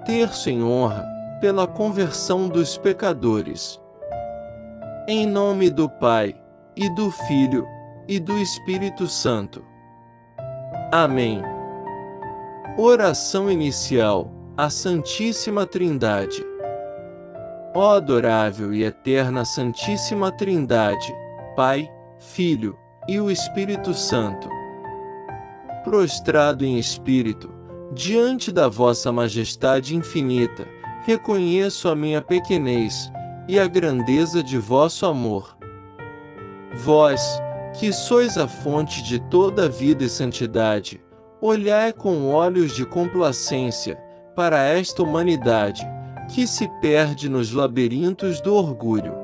terço em honra, pela conversão dos pecadores. Em nome do Pai, e do Filho, e do Espírito Santo. Amém. Oração inicial, à Santíssima Trindade. Ó adorável e eterna Santíssima Trindade, Pai, Filho, e o Espírito Santo. Prostrado em espírito, diante da vossa majestade infinita, reconheço a minha pequenez, e a grandeza de vosso amor. Vós, que sois a fonte de toda vida e santidade, olhai com olhos de complacência para esta humanidade, que se perde nos labirintos do orgulho.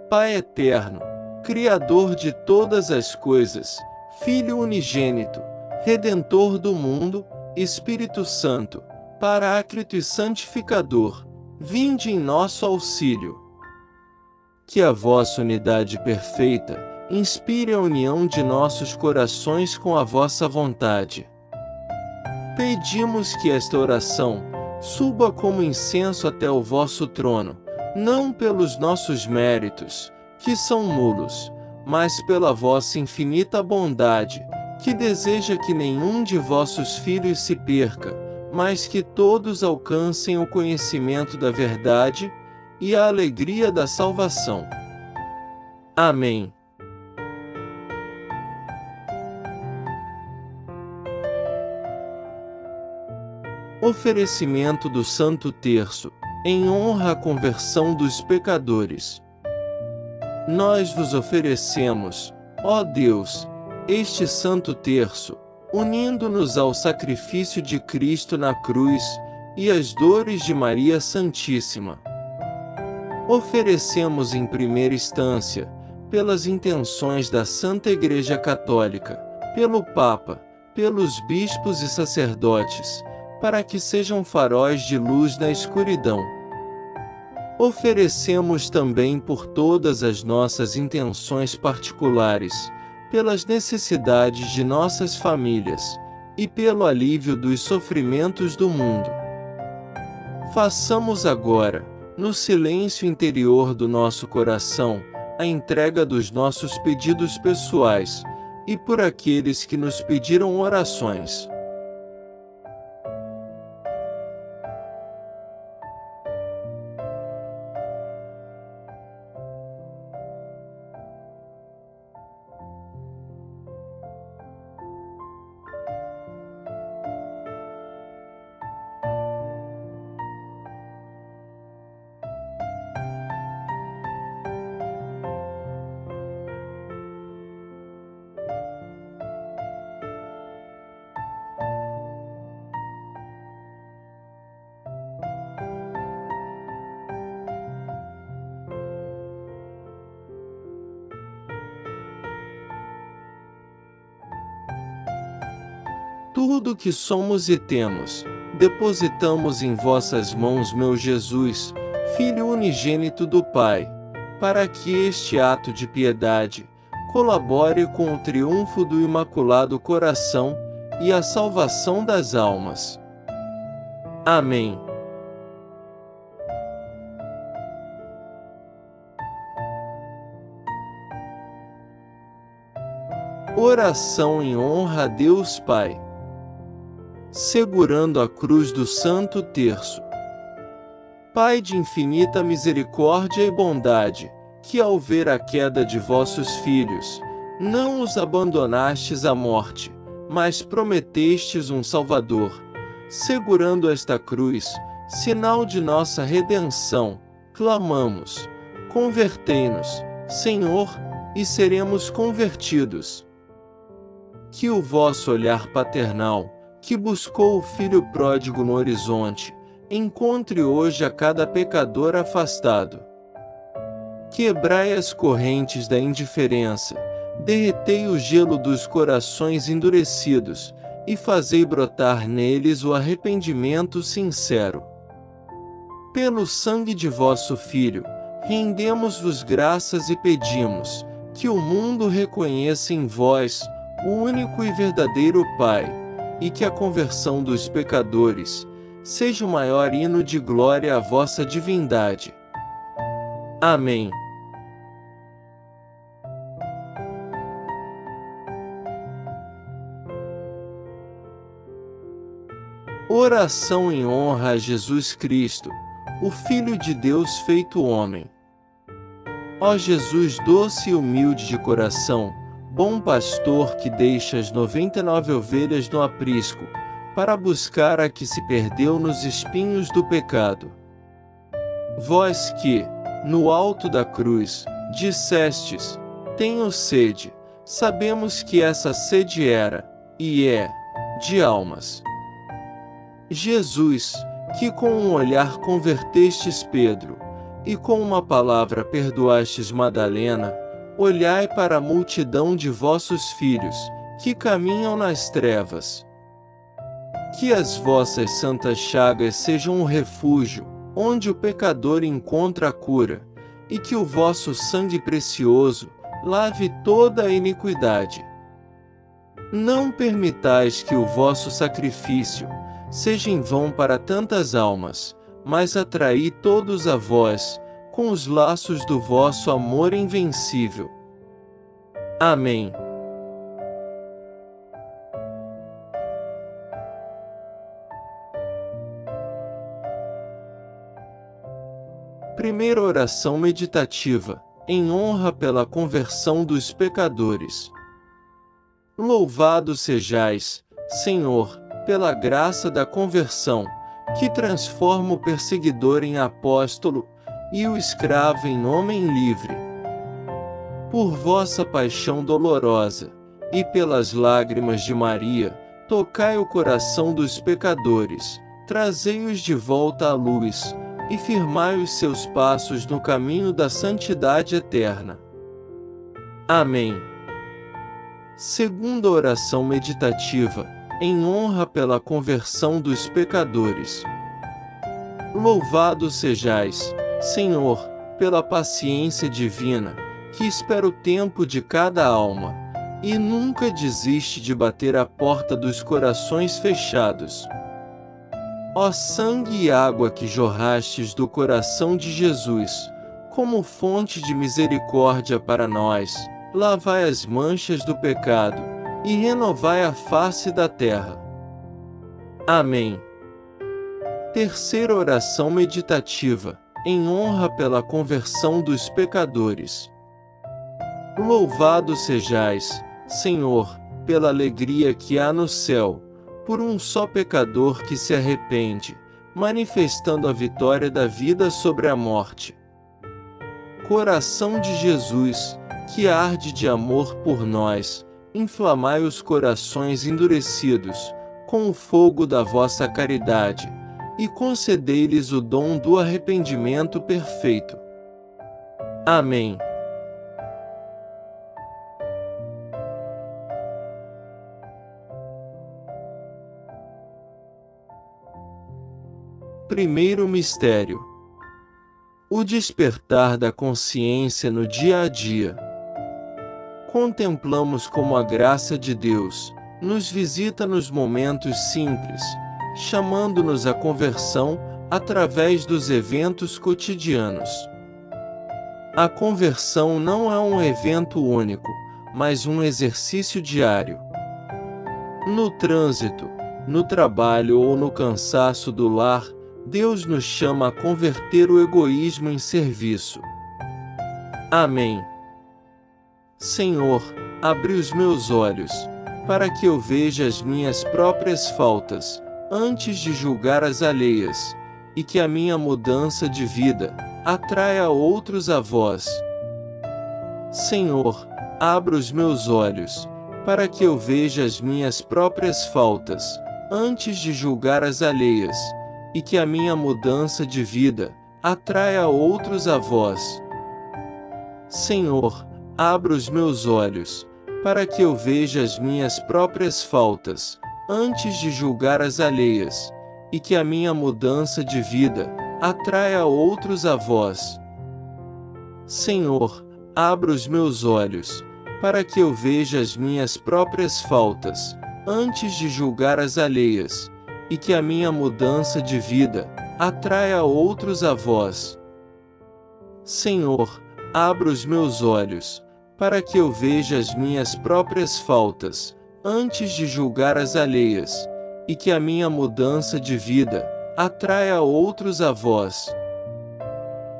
Pai eterno, Criador de todas as coisas, Filho unigênito, Redentor do mundo, Espírito Santo, Paráclito e Santificador, vinde em nosso auxílio. Que a vossa unidade perfeita inspire a união de nossos corações com a vossa vontade. Pedimos que esta oração suba como incenso até o vosso trono, não pelos nossos méritos, que são nulos, mas pela vossa infinita bondade, que deseja que nenhum de vossos filhos se perca, mas que todos alcancem o conhecimento da verdade e a alegria da salvação. Amém. Oferecimento do Santo Terço, em honra à conversão dos pecadores. Nós vos oferecemos, ó Deus, este Santo Terço, unindo-nos ao sacrifício de Cristo na cruz e às dores de Maria Santíssima. Oferecemos em primeira instância, pelas intenções da Santa Igreja Católica, pelo Papa, pelos bispos e sacerdotes, para que sejam faróis de luz na escuridão. Oferecemos também por todas as nossas intenções particulares, pelas necessidades de nossas famílias, e pelo alívio dos sofrimentos do mundo. Façamos agora, no silêncio interior do nosso coração, a entrega dos nossos pedidos pessoais, e por aqueles que nos pediram orações. Tudo que somos e temos, depositamos em vossas mãos, meu Jesus, Filho unigênito do Pai, para que este ato de piedade colabore com o triunfo do Imaculado Coração e a salvação das almas. Amém. Oração em honra a Deus Pai. Segurando a cruz do Santo Terço. Pai de infinita misericórdia e bondade, que ao ver a queda de vossos filhos, não os abandonastes à morte, mas prometestes um Salvador. Segurando esta cruz, sinal de nossa redenção, clamamos: convertei-nos, Senhor, e seremos convertidos. Que o vosso olhar paternal, que buscou o Filho pródigo no horizonte, encontre hoje a cada pecador afastado. Quebrai as correntes da indiferença, derretei o gelo dos corações endurecidos, e fazei brotar neles o arrependimento sincero. Pelo sangue de vosso Filho, rendemos-vos graças e pedimos, que o mundo reconheça em vós, o único e verdadeiro Pai, e que a conversão dos pecadores seja o maior hino de glória à vossa divindade. Amém. Oração em honra a Jesus Cristo, o Filho de Deus feito homem. Ó Jesus doce e humilde de coração, bom pastor que deixa as 99 ovelhas no aprisco, para buscar a que se perdeu nos espinhos do pecado. Vós que, no alto da cruz, dissestes, tenho sede, sabemos que essa sede era, e é, de almas. Jesus, que com um olhar convertestes Pedro, e com uma palavra perdoastes Madalena, olhai para a multidão de vossos filhos, que caminham nas trevas. Que as vossas santas chagas sejam um refúgio, onde o pecador encontra a cura, e que o vosso sangue precioso lave toda a iniquidade. Não permitais que o vosso sacrifício seja em vão para tantas almas, mas atraí todos a vós, com os laços do vosso amor invencível. Amém. Primeira oração meditativa, em honra pela conversão dos pecadores. Louvado sejais, Senhor, pela graça da conversão, que transforma o perseguidor em apóstolo, e o escravo em homem livre. Por vossa paixão dolorosa, e pelas lágrimas de Maria, tocai o coração dos pecadores, trazei-os de volta à luz, e firmai os seus passos no caminho da santidade eterna. Amém. Segunda oração meditativa, em honra pela conversão dos pecadores. Louvado sejais, Senhor, pela paciência divina, que espera o tempo de cada alma, e nunca desiste de bater à porta dos corações fechados. Ó sangue e água que jorrastes do coração de Jesus, como fonte de misericórdia para nós, lavai as manchas do pecado, e renovai a face da terra. Amém. Terceira oração meditativa, em honra pela conversão dos pecadores. Louvado sejais, Senhor, pela alegria que há no céu, por um só pecador que se arrepende, manifestando a vitória da vida sobre a morte. Coração de Jesus, que arde de amor por nós, inflamai os corações endurecidos, com o fogo da vossa caridade, e concedei-lhes o dom do arrependimento perfeito. Amém. Primeiro mistério: o despertar da consciência no dia a dia. Contemplamos como a graça de Deus nos visita nos momentos simples, chamando-nos à conversão através dos eventos cotidianos. A conversão não é um evento único, mas um exercício diário. No trânsito, no trabalho ou no cansaço do lar, Deus nos chama a converter o egoísmo em serviço. Amém. Senhor, abre os meus olhos, para que eu veja as minhas próprias faltas, antes de julgar as alheias, e que a minha mudança de vida atraia outros a vós. Senhor, abra os meus olhos, para que eu veja as minhas próprias faltas, antes de julgar as alheias, e que a minha mudança de vida atraia outros a vós. Senhor, abra os meus olhos, para que eu veja as minhas próprias faltas, antes de julgar as alheias, e que a minha mudança de vida atraia outros a vós. Senhor, abra os meus olhos, para que eu veja as minhas próprias faltas, antes de julgar as alheias, e que a minha mudança de vida atraia outros a vós. Senhor, abra os meus olhos, para que eu veja as minhas próprias faltas, antes de julgar as alheias, e que a minha mudança de vida atraia outros a vós.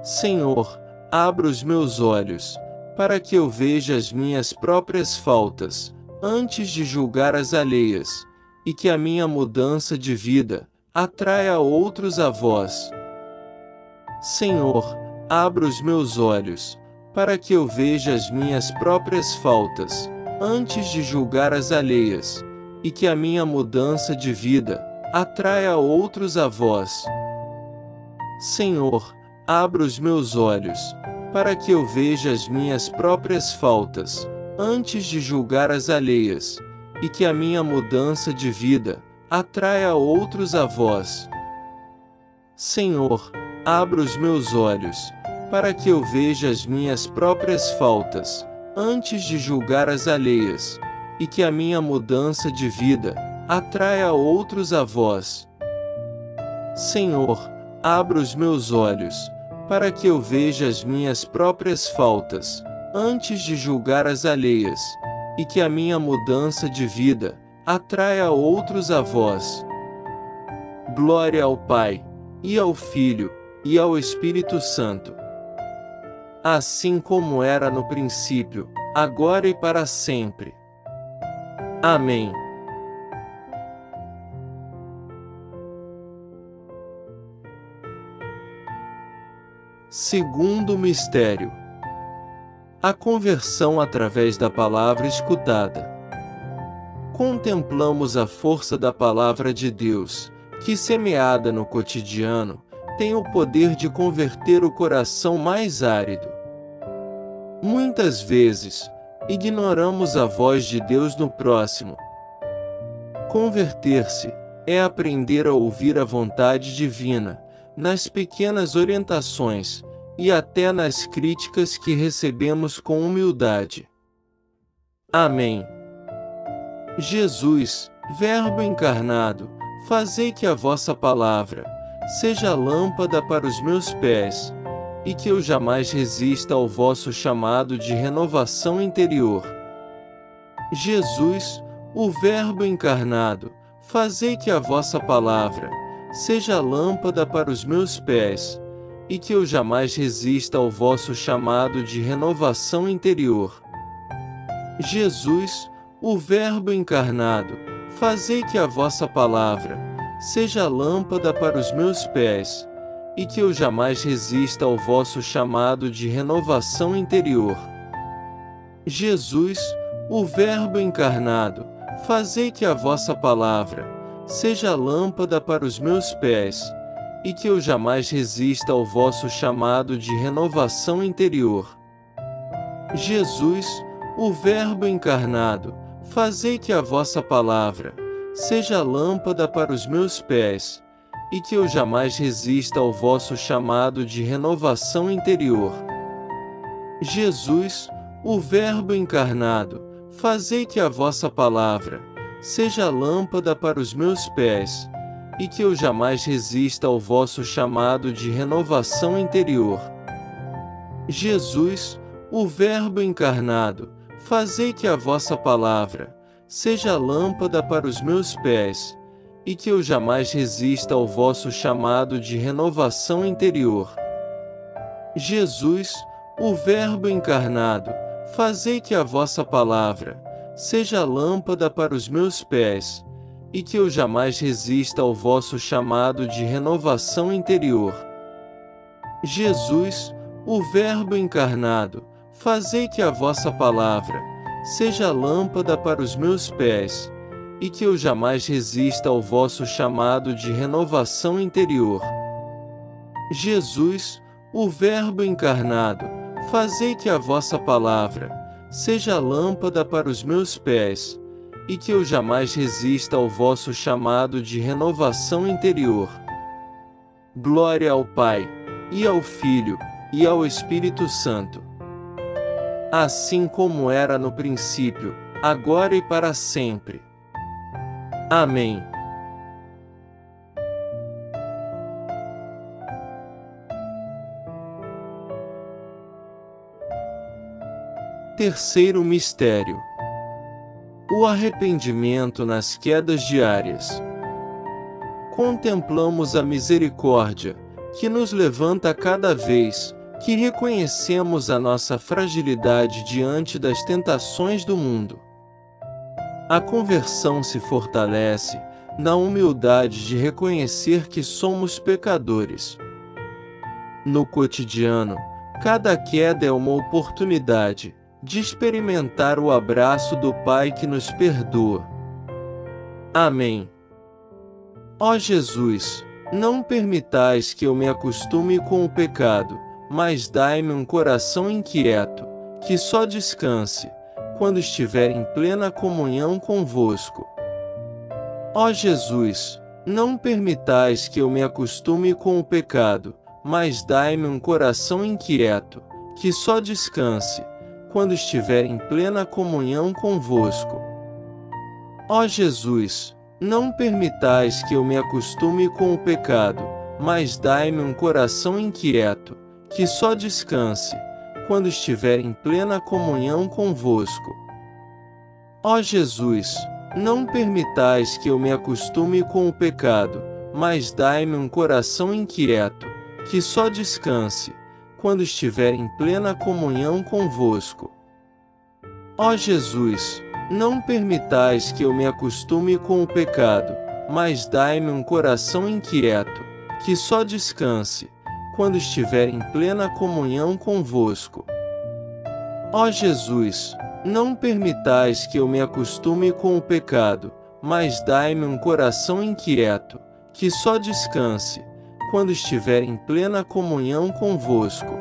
Senhor, abra os meus olhos, para que eu veja as minhas próprias faltas, antes de julgar as alheias, e que a minha mudança de vida atraia outros a vós. Senhor, abra os meus olhos, para que eu veja as minhas próprias faltas, antes de julgar as alheias, e que a minha mudança de vida atraia outros a vós. Senhor, abra os meus olhos, para que eu veja as minhas próprias faltas, antes de julgar as alheias, e que a minha mudança de vida atraia outros a vós. Senhor, abra os meus olhos, para que eu veja as minhas próprias faltas, antes de julgar as alheias, e que a minha mudança de vida atraia outros a vós. Senhor, abra os meus olhos, para que eu veja as minhas próprias faltas, antes de julgar as alheias, e que a minha mudança de vida atraia outros a vós. Glória ao Pai, e ao Filho, e ao Espírito Santo. Assim como era no princípio, agora e para sempre. Amém. Segundo mistério: a conversão através da palavra escutada. Contemplamos a força da palavra de Deus, que, semeada no cotidiano, tem o poder de converter o coração mais árido. Muitas vezes, ignoramos a voz de Deus no próximo. Converter-se é aprender a ouvir a vontade divina, nas pequenas orientações, e até nas críticas que recebemos com humildade. Amém. Jesus, Verbo encarnado, fazei que a vossa palavra seja lâmpada para os meus pés, e que eu jamais resista ao vosso chamado de renovação interior. Jesus, o Verbo encarnado, fazei que a vossa palavra seja lâmpada para os meus pés, e que eu jamais resista ao vosso chamado de renovação interior. Jesus, o Verbo encarnado, fazei que a vossa palavra seja lâmpada para os meus pés, e que eu jamais resista ao vosso chamado de renovação interior. Jesus, o Verbo encarnado, fazei que a vossa palavra seja lâmpada para os meus pés, e que eu jamais resista ao vosso chamado de renovação interior. Jesus, o Verbo encarnado, fazei que a vossa palavra seja lâmpada para os meus pés, e que eu jamais resista ao vosso chamado de renovação interior. Jesus, o Verbo encarnado, fazei que a vossa palavra seja lâmpada para os meus pés, e que eu jamais resista ao vosso chamado de renovação interior. Jesus, o Verbo encarnado, fazei que a vossa palavra seja lâmpada para os meus pés, e que eu jamais resista ao vosso chamado de renovação interior. Jesus, o Verbo encarnado, fazei que a vossa palavra seja lâmpada para os meus pés, e que eu jamais resista ao vosso chamado de renovação interior. Jesus, o Verbo encarnado, fazei que a vossa palavra seja lâmpada para os meus pés, e que eu jamais resista ao vosso chamado de renovação interior. Jesus, o Verbo encarnado, fazei que a vossa palavra seja lâmpada para os meus pés, e que eu jamais resista ao vosso chamado de renovação interior. Glória ao Pai, e ao Filho, e ao Espírito Santo. Assim como era no princípio, agora e para sempre. Amém. Terceiro mistério: o arrependimento nas quedas diárias. Contemplamos a misericórdia, que nos levanta cada vez que reconhecemos a nossa fragilidade diante das tentações do mundo. A conversão se fortalece na humildade de reconhecer que somos pecadores. No cotidiano, cada queda é uma oportunidade de experimentar o abraço do Pai que nos perdoa. Amém. Ó Jesus, não permitais que eu me acostume com o pecado, mas dai-me um coração inquieto, que só descanse quando estiver em plena comunhão convosco. Ó Jesus, não permitais que eu me acostume com o pecado, mas dai-me um coração inquieto, que só descanse quando estiver em plena comunhão convosco. Ó Jesus, não permitais que eu me acostume com o pecado, mas dai-me um coração inquieto, que só descanse quando estiver em plena comunhão convosco. Ó Jesus, não permitais que eu me acostume com o pecado, mas dai-me um coração inquieto, que só descanse quando estiver em plena comunhão convosco. Ó Jesus, não permitais que eu me acostume com o pecado, mas dai-me um coração inquieto, que só descanse quando estiver em plena comunhão convosco. Ó Jesus, não permitais que eu me acostume com o pecado, mas dai-me um coração inquieto, que só descanse quando estiver em plena comunhão convosco.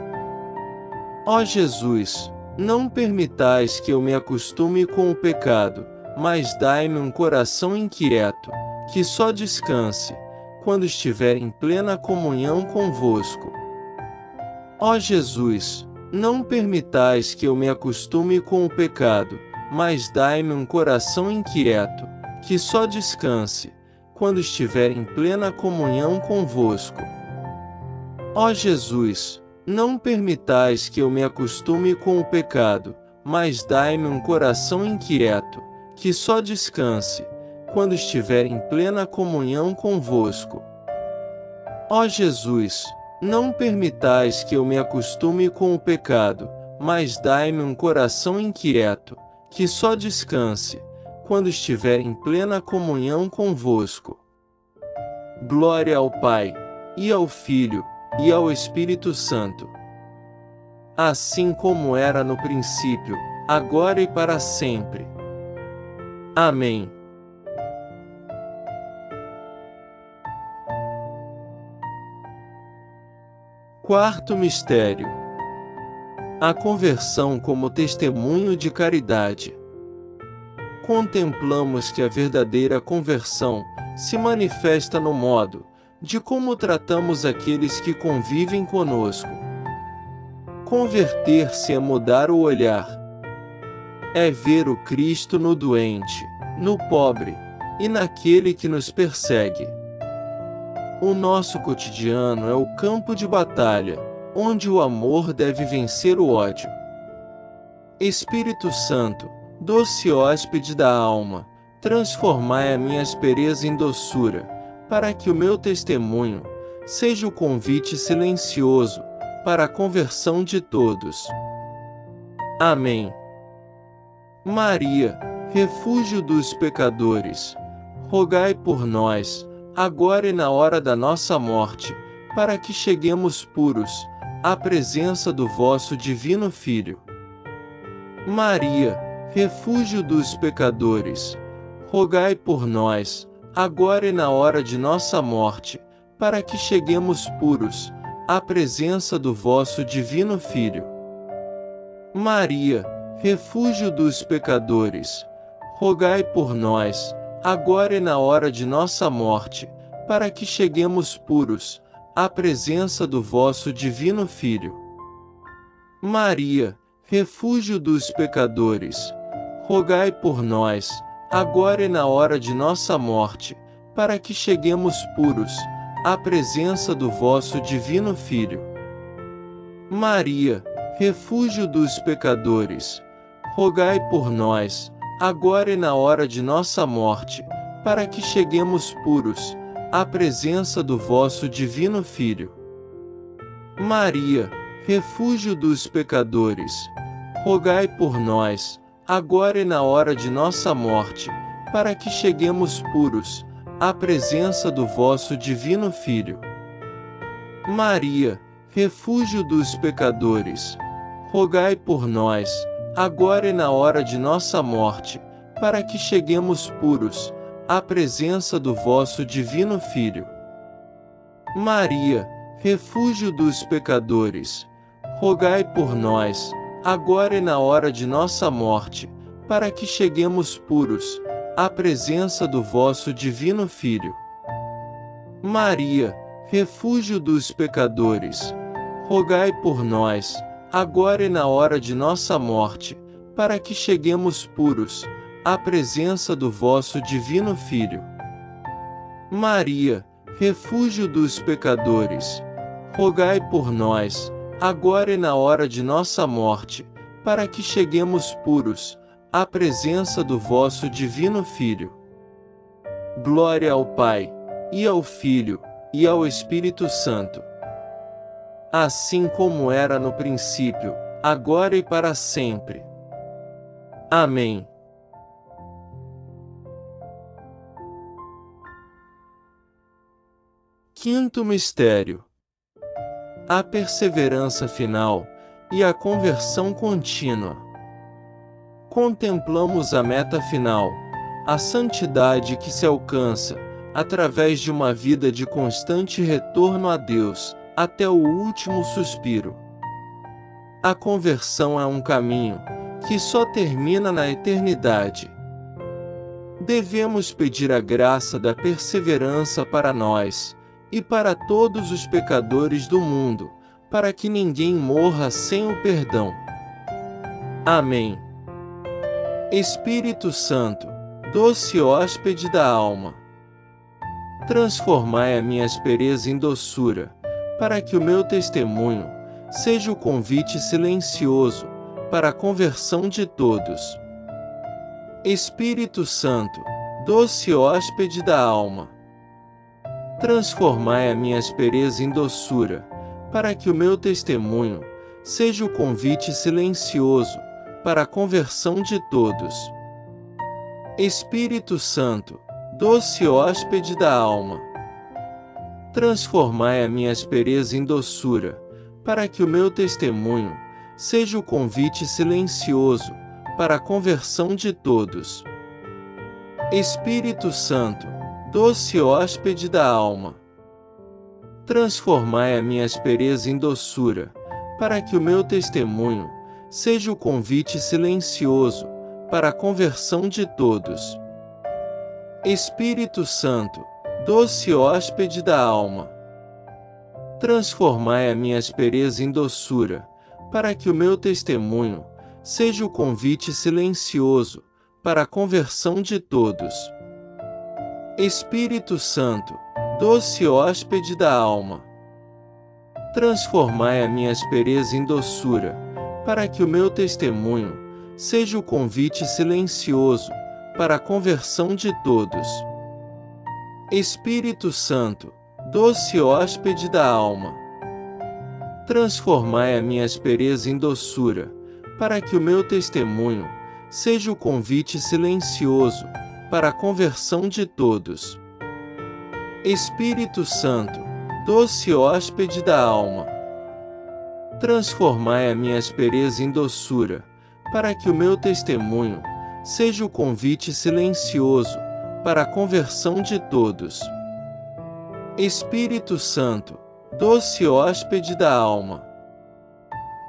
Ó Jesus, não permitais que eu me acostume com o pecado, mas dai-me um coração inquieto, que só descanse quando estiver em plena comunhão convosco. Ó Jesus, não permitais que eu me acostume com o pecado, mas dai-me um coração inquieto, que só descanse quando estiver em plena comunhão convosco. Ó Jesus, não permitais que eu me acostume com o pecado, mas dai-me um coração inquieto, que só descanse quando estiver em plena comunhão convosco. Ó Jesus, não permitais que eu me acostume com o pecado, mas dai-me um coração inquieto, que só descanse quando estiver em plena comunhão convosco. Glória ao Pai, e ao Filho, e ao Espírito Santo. Assim como era no princípio, agora e para sempre. Amém. Quarto mistério: a conversão como testemunho de caridade. Contemplamos que a verdadeira conversão se manifesta no modo de como tratamos aqueles que convivem conosco. Converter-se é mudar o olhar. É ver o Cristo no doente, no pobre e naquele que nos persegue. O nosso cotidiano é o campo de batalha, onde o amor deve vencer o ódio. Espírito Santo, doce hóspede da alma, transformai a minha aspereza em doçura, para que o meu testemunho seja o convite silencioso para a conversão de todos. Amém. Maria, refúgio dos pecadores, rogai por nós, agora e na hora da nossa morte, para que cheguemos puros à presença do vosso divino Filho. Maria, refúgio dos pecadores, rogai por nós, agora e na hora de nossa morte, para que cheguemos puros à presença do vosso divino Filho. Maria, refúgio dos pecadores, rogai por nós, agora e na hora de nossa morte, para que cheguemos puros à presença do vosso divino Filho. Maria, refúgio dos pecadores, rogai por nós, agora e na hora de nossa morte, para que cheguemos puros à presença do vosso divino Filho. Maria, refúgio dos pecadores, rogai por nós, agora e na hora de nossa morte, para que cheguemos puros à presença do vosso divino Filho. Maria, refúgio dos pecadores, rogai por nós, agora e na hora de nossa morte, para que cheguemos puros à presença do vosso divino Filho. Maria, refúgio dos pecadores, rogai por nós, agora e na hora de nossa morte, para que cheguemos puros à presença do vosso divino Filho. Maria, refúgio dos pecadores, rogai por nós, agora e na hora de nossa morte, para que cheguemos puros à presença do vosso divino Filho. Maria, refúgio dos pecadores, rogai por nós, agora e na hora de nossa morte, para que cheguemos puros à presença do vosso divino Filho. Maria, refúgio dos pecadores, rogai por nós, agora e na hora de nossa morte, para que cheguemos puros à presença do vosso divino Filho. Glória ao Pai, e ao Filho, e ao Espírito Santo. Assim como era no princípio, agora e para sempre. Amém. Quinto mistério: a perseverança final e a conversão contínua. Contemplamos a meta final, a santidade que se alcança através de uma vida de constante retorno a Deus, até o último suspiro. A conversão é um caminho que só termina na eternidade. Devemos pedir a graça da perseverança para nós e para todos os pecadores do mundo, para que ninguém morra sem o perdão. Amém. Espírito Santo, doce hóspede da alma, transformai a minha aspereza em doçura, para que o meu testemunho seja o convite silencioso para a conversão de todos. Espírito Santo, doce hóspede da alma, transformai a minha aspereza em doçura, para que o meu testemunho seja o convite silencioso para a conversão de todos. Espírito Santo, doce hóspede da alma, transformai a minha aspereza em doçura, para que o meu testemunho seja o convite silencioso para a conversão de todos. Espírito Santo, doce hóspede da alma, transformai a minha aspereza em doçura, para que o meu testemunho seja o convite silencioso para a conversão de todos. Espírito Santo, doce hóspede da alma, transformai a minha aspereza em doçura, para que o meu testemunho seja o convite silencioso para a conversão de todos. Espírito Santo, doce hóspede da alma, transformai a minha aspereza em doçura, para que o meu testemunho seja o convite silencioso para a conversão de todos. Espírito Santo, doce hóspede da alma, transformai a minha aspereza em doçura, para que o meu testemunho seja o convite silencioso para a conversão de todos. Espírito Santo, doce hóspede da alma, transformai a minha aspereza em doçura, para que o meu testemunho seja o convite silencioso para a conversão de todos. Espírito Santo, doce hóspede da alma,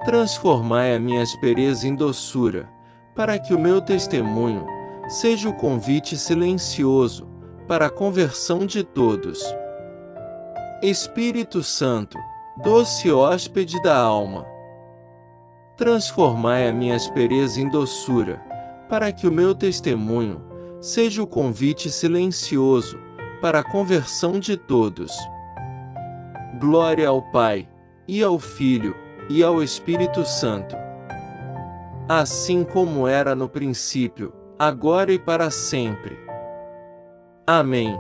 transformai a minha aspereza em doçura, para que o meu testemunho seja o convite silencioso para a conversão de todos. Espírito Santo, doce hóspede da alma, transformai a minha aspereza em doçura, para que o meu testemunho seja o convite silencioso para a conversão de todos. Glória ao Pai, e ao Filho, e ao Espírito Santo. assim como era no princípio, agora e para sempre. Amém.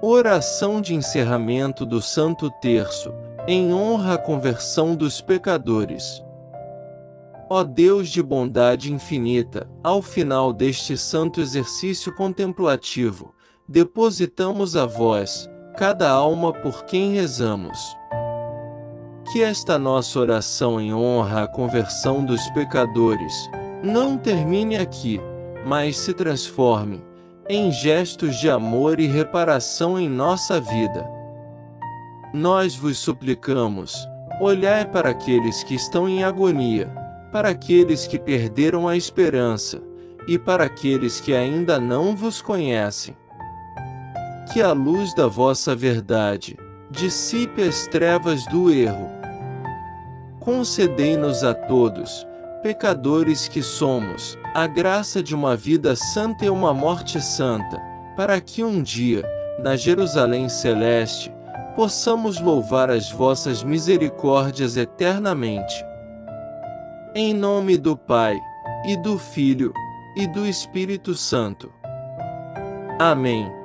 Oração de encerramento do Santo Terço, em honra à conversão dos pecadores. Ó Deus de bondade infinita, ao final deste santo exercício contemplativo, depositamos a vós, cada alma por quem rezamos. Que esta nossa oração em honra à conversão dos pecadores não termine aqui, mas se transforme em gestos de amor e reparação em nossa vida. Nós vos suplicamos, olhai para aqueles que estão em agonia, para aqueles que perderam a esperança, e para aqueles que ainda não vos conhecem. Que a luz da vossa verdade dissipe as trevas do erro. Concedei-nos a todos, pecadores que somos, a graça de uma vida santa e uma morte santa, para que um dia, na Jerusalém celeste, possamos louvar as vossas misericórdias eternamente. Em nome do Pai, e do Filho, e do Espírito Santo. Amém.